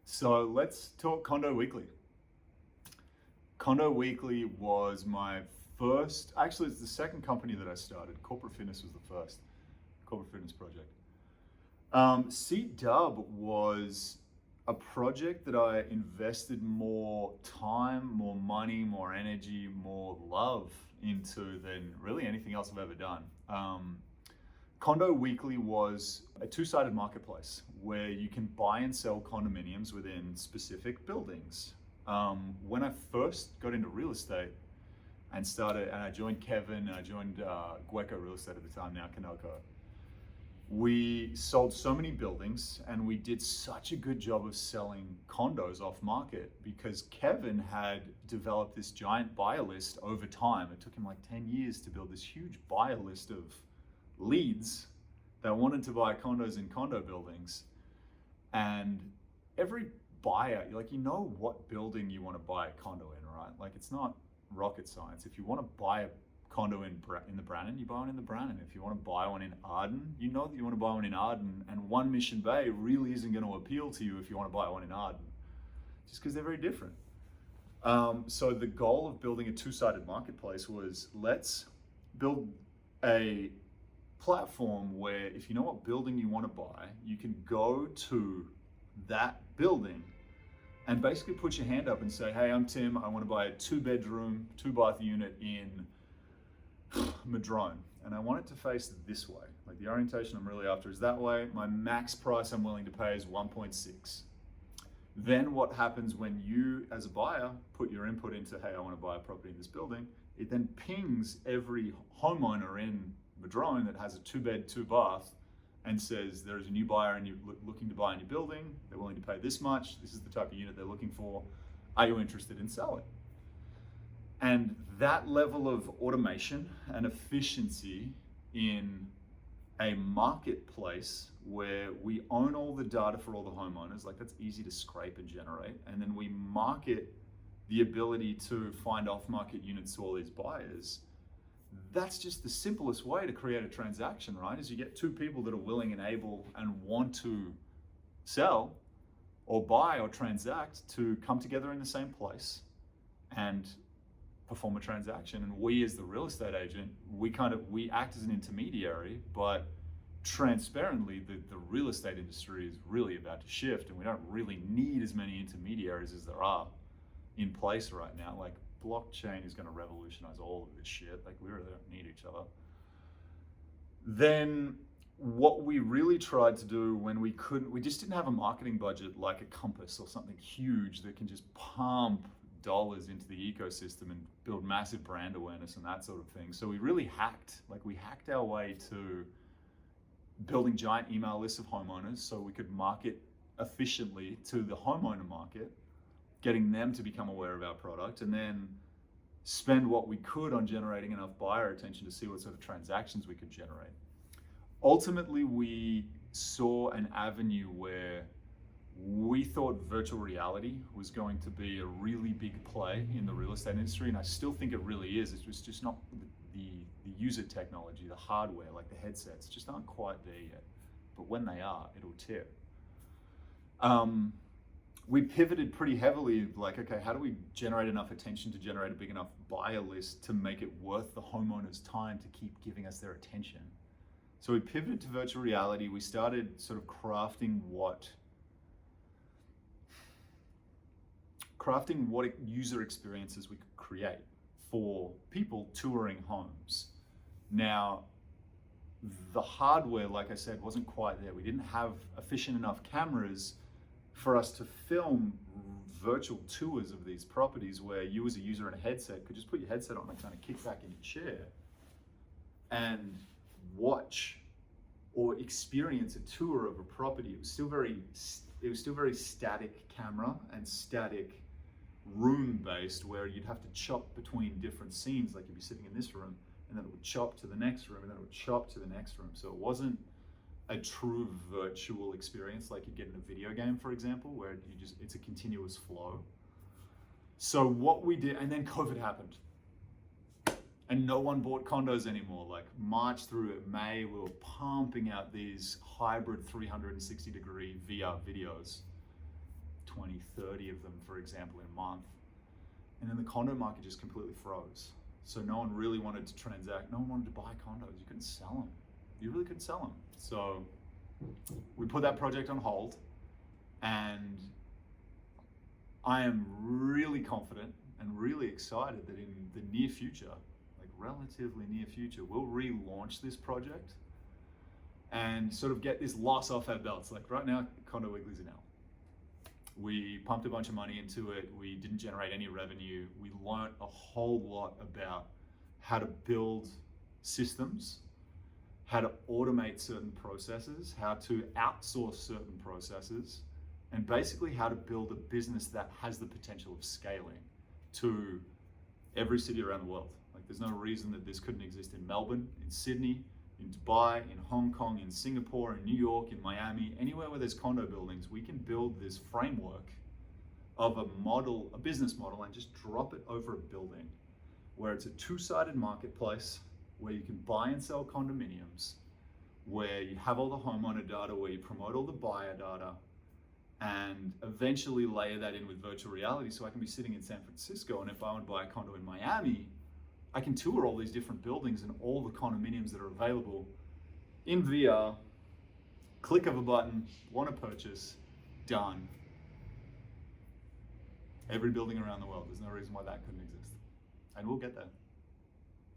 So let's talk Condo Weekly. Condo Weekly was my first, actually, it's the second company that I started. Corporate Fitness was the first corporate fitness project. C-Dub was a project that I invested more time, more money, more energy, more love into than really anything else I've ever done. Condo Weekly was a two-sided marketplace where you can buy and sell condominiums within specific buildings. When I first got into real estate and I joined Kevin and I joined Gueco Real Estate at the time, now Canoco, we sold so many buildings and we did such a good job of selling condos off market because Kevin had developed this giant buyer list over time. It took him like 10 years to build this huge buyer list of leads that wanted to buy condos in condo buildings. And every buyer, like, you know what building you want to buy a condo in, right? Like, it's not rocket science. If you want to buy a condo in the Brannan, you buy one in the Brannan. If you want to buy one in Arden, you know that you want to buy one in Arden, and One Mission Bay really isn't going to appeal to you if you want to buy one in Arden, just because they're very different. So the goal of building a two-sided marketplace was, let's build a platform where if you know what building you want to buy, you can go to that building and basically put your hand up and say, hey, I'm Tim, I want to buy a 2-bedroom, 2-bath unit in Madrone, and I want it to face this way. Like, the orientation I'm really after is that way. My max price I'm willing to pay is 1.6. Then what happens when you, as a buyer, put your input into, hey, I want to buy a property in this building, it then pings every homeowner in Madrone that has a 2-bed, 2-bath and says there is a new buyer and you're looking to buy in your building, they're willing to pay this much, this is the type of unit they're looking for, are you interested in selling? And that level of automation and efficiency in a marketplace where we own all the data for all the homeowners, like, that's easy to scrape and generate, and then we market the ability to find off-market units to all these buyers. That's just the simplest way to create a transaction, right? Is you get two people that are willing and able and want to sell or buy or transact to come together in the same place and perform a transaction. And we, as the real estate agent, we act as an intermediary, but transparently the real estate industry is really about to shift, and we don't really need as many intermediaries as there are in place right now. Like, blockchain is going to revolutionize all of this shit. Like, we really don't need each other. Then what we really tried to do when we just didn't have a marketing budget like a Compass or something huge that can just pump dollars into the ecosystem and build massive brand awareness and that sort of thing. So we really hacked our way to building giant email lists of homeowners so we could market efficiently to the homeowner market, getting them to become aware of our product, and then spend what we could on generating enough buyer attention to see what sort of transactions we could generate. Ultimately, we saw an avenue where we thought virtual reality was going to be a really big play in the real estate industry, and I still think it really is. It's just not the user technology, the hardware, like the headsets, just aren't quite there yet. But when they are, it'll tip. We pivoted pretty heavily, like, okay, how do we generate enough attention to generate a big enough buyer list to make it worth the homeowner's time to keep giving us their attention? So we pivoted to virtual reality. We started sort of crafting what user experiences we could create for people touring homes. Now, the hardware, like I said, wasn't quite there. We didn't have efficient enough cameras for us to film virtual tours of these properties where you, as a user in a headset, could just put your headset on and kind of kick back in your chair and watch or experience a tour of a property. It was still very static camera and static room based, where you'd have to chop between different scenes. Like, you'd be sitting in this room and then it would chop to the next room and then it would chop to the next room. So it wasn't a true virtual experience like you'd get in a video game, for example, where it's a continuous flow. So what we did, and then COVID happened and no one bought condos anymore. Like, March through May, we were pumping out these hybrid 360-degree VR videos. 20, 30 of them, for example, in a month. And then the condo market just completely froze. So no one really wanted to transact. No one wanted to buy condos. You couldn't sell them. You really couldn't sell them. So we put that project on hold, and I am really confident and really excited that in the near future, like relatively near future, we'll relaunch this project and sort of get this loss off our belts. Like right now, Condo Wiggly's an L. We pumped a bunch of money into it. We didn't generate any revenue. We learned a whole lot about how to build systems, how to automate certain processes, how to outsource certain processes, and basically how to build a business that has the potential of scaling to every city around the world. Like there's no reason that this couldn't exist in Melbourne, in Sydney, in Dubai, in Hong Kong, in Singapore, in New York, in Miami, anywhere where there's condo buildings. We can build this framework of a model, a business model, and just drop it over a building where it's a two-sided marketplace, where you can buy and sell condominiums, where you have all the homeowner data, where you promote all the buyer data, and eventually layer that in with virtual reality. So I can be sitting in San Francisco, and if I want to buy a condo in Miami, I can tour all these different buildings and all the condominiums that are available in VR, click of a button, want to purchase, done. Every building around the world. There's no reason why that couldn't exist. And we'll get there.